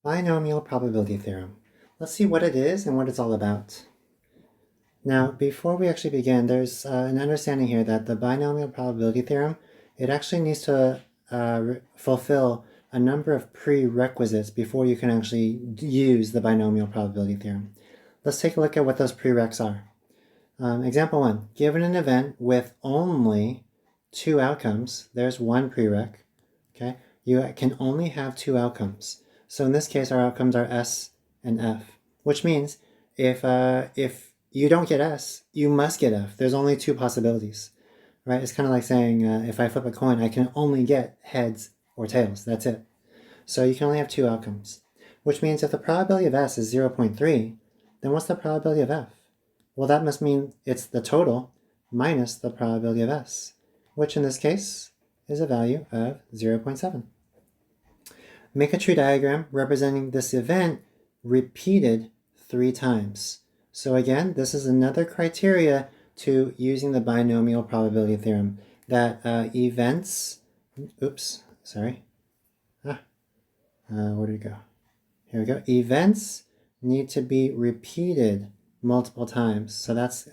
Binomial probability theorem. Let's see what it is and what it's all about. Now, before we actually begin, there's an understanding here that the binomial probability theorem, it actually needs to fulfill a number of prerequisites before you can actually use the binomial probability theorem. Let's take a look at what those prereqs are. Example 1, given an event with only two outcomes, there's one prereq, okay? You can only have two outcomes. So in this case, our outcomes are S and F, which means if you don't get S, you must get F. There's only two possibilities, right? It's kind of like saying if I flip a coin, I can only get heads or tails. That's it. So you can only have two outcomes, which means if the probability of S is 0.3, then what's the probability of F? Well, that must mean it's the total minus the probability of S, which in this case is a value of 0.7. Make a tree diagram representing this event repeated 3 times. So again, this is another criteria to using the binomial probability theorem, that events, where did it go? Here we go. Events need to be repeated multiple times. So that's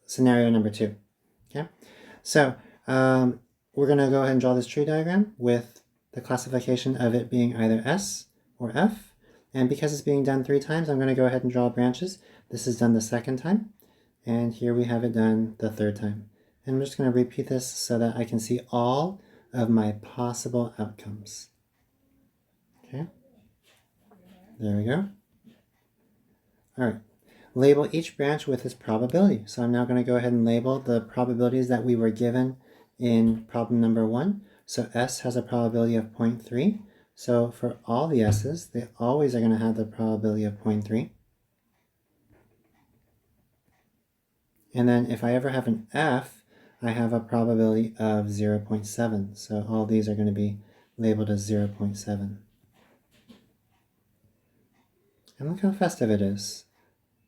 scenario number 2. Okay, so we're going to go ahead and draw this tree diagram with the classification of it being either S or F. And because it's being done 3 times, I'm going to go ahead and draw branches. This is done the 2nd time. And here we have it done the 3rd time. And I'm just going to repeat this so that I can see all of my possible outcomes. Okay, there we go. All right, label each branch with its probability. So I'm now going to go ahead and label the probabilities that we were given in problem number 1. So S has a probability of 0.3. So for all the S's, they always are going to have the probability of 0.3. And then if I ever have an F, I have a probability of 0.7. So all these are going to be labeled as 0.7. And look how festive it is.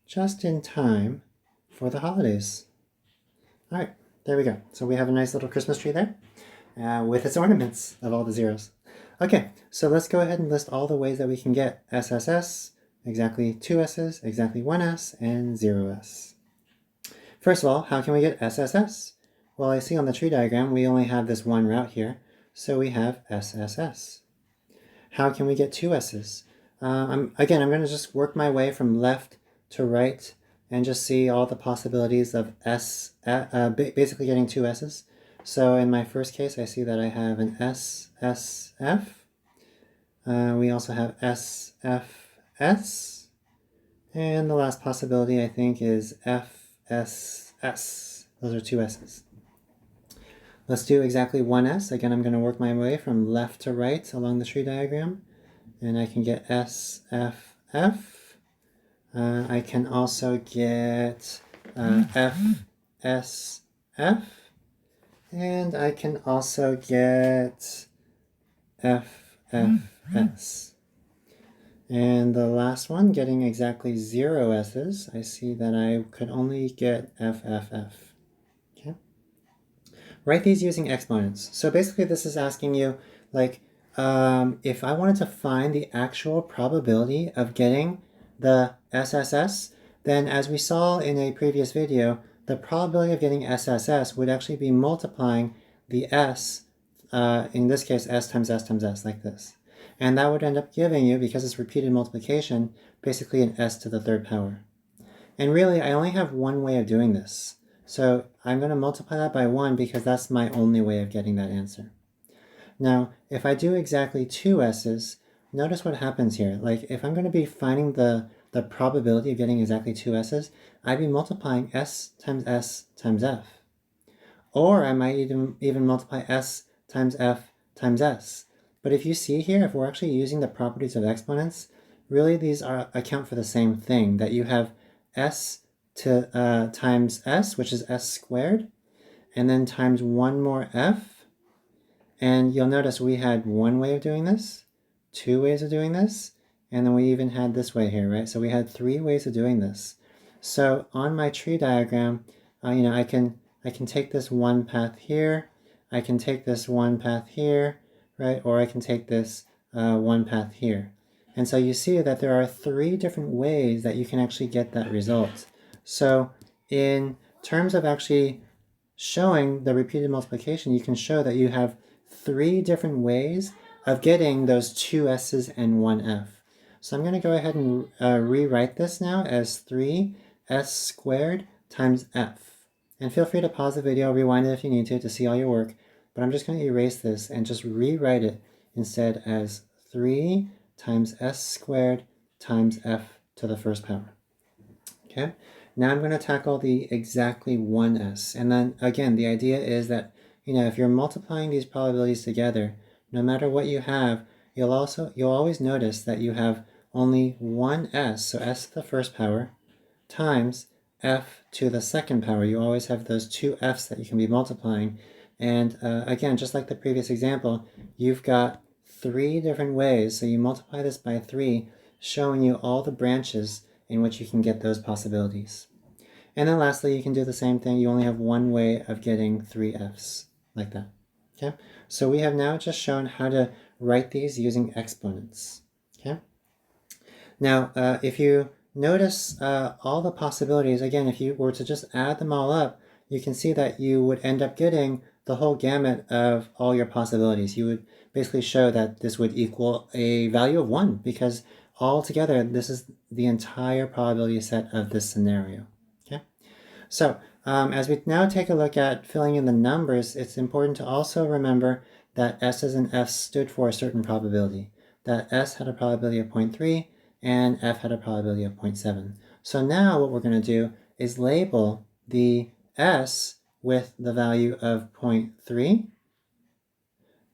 Just in time for the holidays. All right, there we go. So we have a nice little Christmas tree there with its ornaments of all the zeros. Okay, so let's go ahead and list all the ways that we can get SSS, exactly 2 S's, exactly 1 S, and 0 S. First of all, how can we get SSS? Well, I see on the tree diagram we only have this one route here, so we have SSS. How can we get 2 S's? I'm going to just work my way from left to right and just see all the possibilities of basically getting 2 S's. So in my first case, I see that I have an SSF. We also have SFS. And the last possibility, I think, is FSS. Those are 2 S's. Let's do exactly 1 S. Again, I'm going to work my way from left to right along the tree diagram. And I can get SFF. I can also get FSF. And I can also get FFS. And the last one, getting exactly 0 S's, I see that I could only get FFF. Okay. Write these using exponents. So basically this is asking you, like, if I wanted to find the actual probability of getting the SSS, then as we saw in a previous video, the probability of getting SSS would actually be multiplying the S, in this case, S times S times S, like this. And that would end up giving you, because it's repeated multiplication, basically an S to the 3rd power. And really, I only have one way of doing this. So I'm going to multiply that by 1 because that's my only way of getting that answer. Now, if I do exactly 2 S's, notice what happens here. Like, if I'm going to be finding the probability of getting exactly 2 S's, I'd be multiplying S times F. Or I might even multiply S times F times S. But if you see here, if we're actually using the properties of exponents, really these account for the same thing, that you have S to times S, which is S squared, and then times 1 more F. And you'll notice we had 1 way of doing this, 2 ways of doing this, and then we even had this way here, right? So we had 3 ways of doing this. So on my tree diagram, I can take this one path here, I can take this one path here, right? Or I can take this one path here. And so you see that there are 3 different ways that you can actually get that result. So in terms of actually showing the repeated multiplication, you can show that you have 3 different ways of getting those 2 s's and 1 f. So I'm going to go ahead and rewrite this now as 3s squared times f. And feel free to pause the video, rewind it if you need to see all your work. But I'm just going to erase this and just rewrite it instead as 3 times s squared times f to the first power. Okay, now I'm going to tackle the exactly 1s. And then again, the idea is that, if you're multiplying these probabilities together, no matter what you have, you'll always notice that you have only one s, so s to the first power, times f to the second power. You always have those 2 f's that you can be multiplying. And again, just like the previous example, you've got 3 different ways. So you multiply this by 3, showing you all the branches in which you can get those possibilities. And then lastly, you can do the same thing. You only have one way of getting 3 f's, like that. Okay, so we have now just shown how to write these using exponents. Okay, now if you notice all the possibilities, again, if you were to just add them all up, you can see that you would end up getting the whole gamut of all your possibilities. You would basically show that this would equal a value of 1, because altogether this is the entire probability set of this scenario. Okay, so as we now take a look at filling in the numbers, it's important to also remember that s's and f's stood for a certain probability. That s had a probability of 0.3 and f had a probability of 0.7. So now what we're going to do is label the s with the value of 0.3,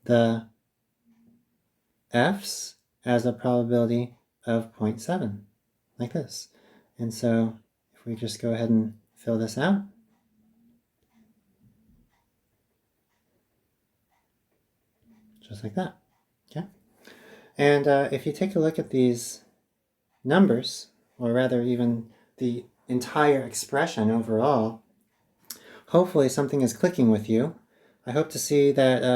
the f's as a probability of 0.7, like this. And so if we just go ahead and fill this out, just like that. Okay. And if you take a look at these numbers, or rather even the entire expression overall, hopefully something is clicking with you. I hope to see that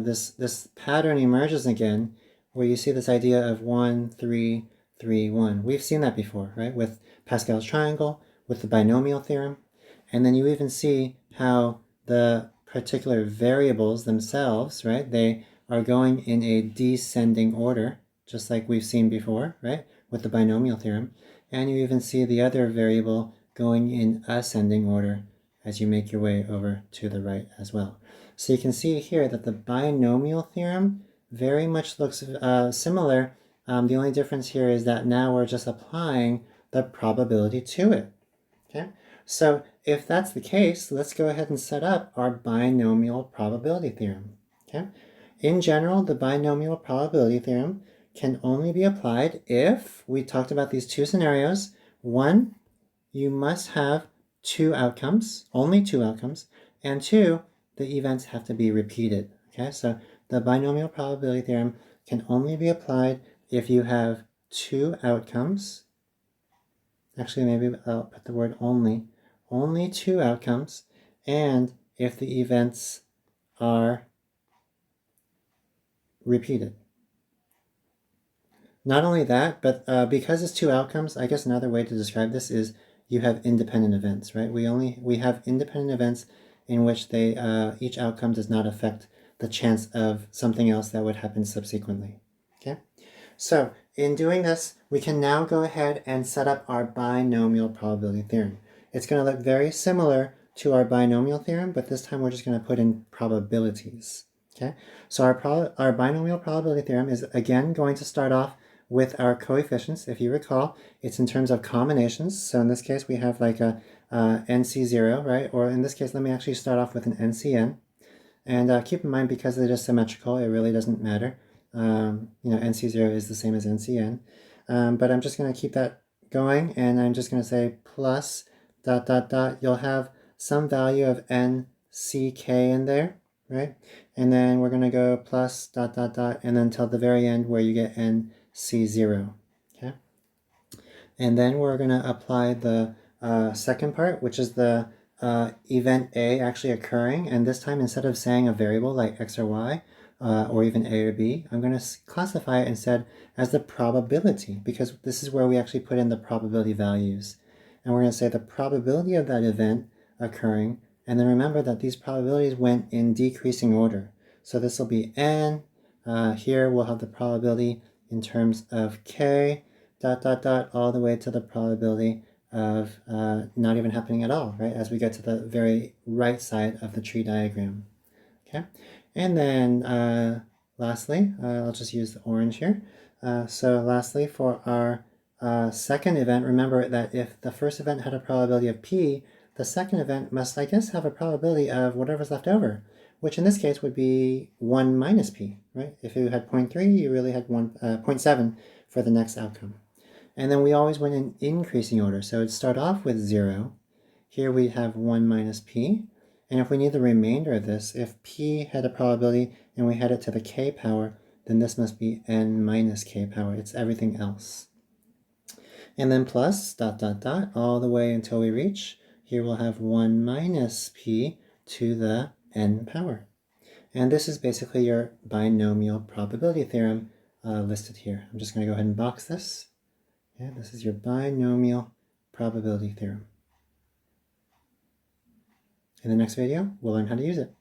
this pattern emerges again, where you see this idea of 1, 3, 3, 1. We've seen that before, right? With Pascal's triangle, with the binomial theorem, and then you even see how the particular variables themselves, right? They are going in a descending order, just like we've seen before, right? With the binomial theorem. And you even see the other variable going in ascending order as you make your way over to the right as well. So you can see here that the binomial theorem very much looks similar. The only difference here is that now we're just applying the probability to it. Okay, so if that's the case, let's go ahead and set up our binomial probability theorem. Okay, in general, the binomial probability theorem can only be applied if we talked about these 2 scenarios. 1, you must have 2 outcomes, only 2 outcomes, and 2, the events have to be repeated. Okay, so the binomial probability theorem can only be applied if you have 2 outcomes. Actually, maybe I'll put the word only 2 outcomes, and if the events are repeated. Not only that, but because it's 2 outcomes, I guess another way to describe this is you have independent events, right? We have independent events in which they each outcome does not affect the chance of something else that would happen subsequently. Okay, so in doing this, we can now go ahead and set up our binomial probability theorem. It's going to look very similar to our binomial theorem, but this time we're just going to put in probabilities. Okay, so our binomial probability theorem is again going to start off with our coefficients. If you recall, it's in terms of combinations. So in this case, we have like a NC0, right? Or in this case, let me actually start off with an NCN. And keep in mind, because it is symmetrical, it really doesn't matter. NC0 is the same as NCN. But I'm just going to keep that going, and I'm just going to say plus ... You'll have some value of NCK in there, right? And then we're going to go plus ... and then till the very end where you get NC0, okay? And then we're going to apply the second part, which is the event A actually occurring. And this time, instead of saying a variable like X or Y, or even A or B, I'm going to classify it instead as the probability, because this is where we actually put in the probability values. And we're going to say the probability of that event occurring, and then remember that these probabilities went in decreasing order. So this will be n. Here we'll have the probability in terms of k, dot, dot, dot, all the way to the probability of not even happening at all, right? As we get to the very right side of the tree diagram, okay? And then lastly, I'll just use the orange here. So lastly, for our second event, remember that if the first event had a probability of p, the second event must, I guess, have a probability of whatever's left over, which in this case would be 1 minus p, right? If you had 0.3, you really had 0.7 for the next outcome. And then we always went in increasing order. So it'd start off with 0. Here we have 1 minus p. And if we need the remainder of this, if p had a probability and we had it to the k power, then this must be n minus k power. It's everything else. And then plus dot, dot, dot, all the way until we reach, here we'll have 1 minus p to the n power. And this is basically your binomial probability theorem listed here. I'm just going to go ahead and box this. Okay, this is your binomial probability theorem. In the next video, we'll learn how to use it.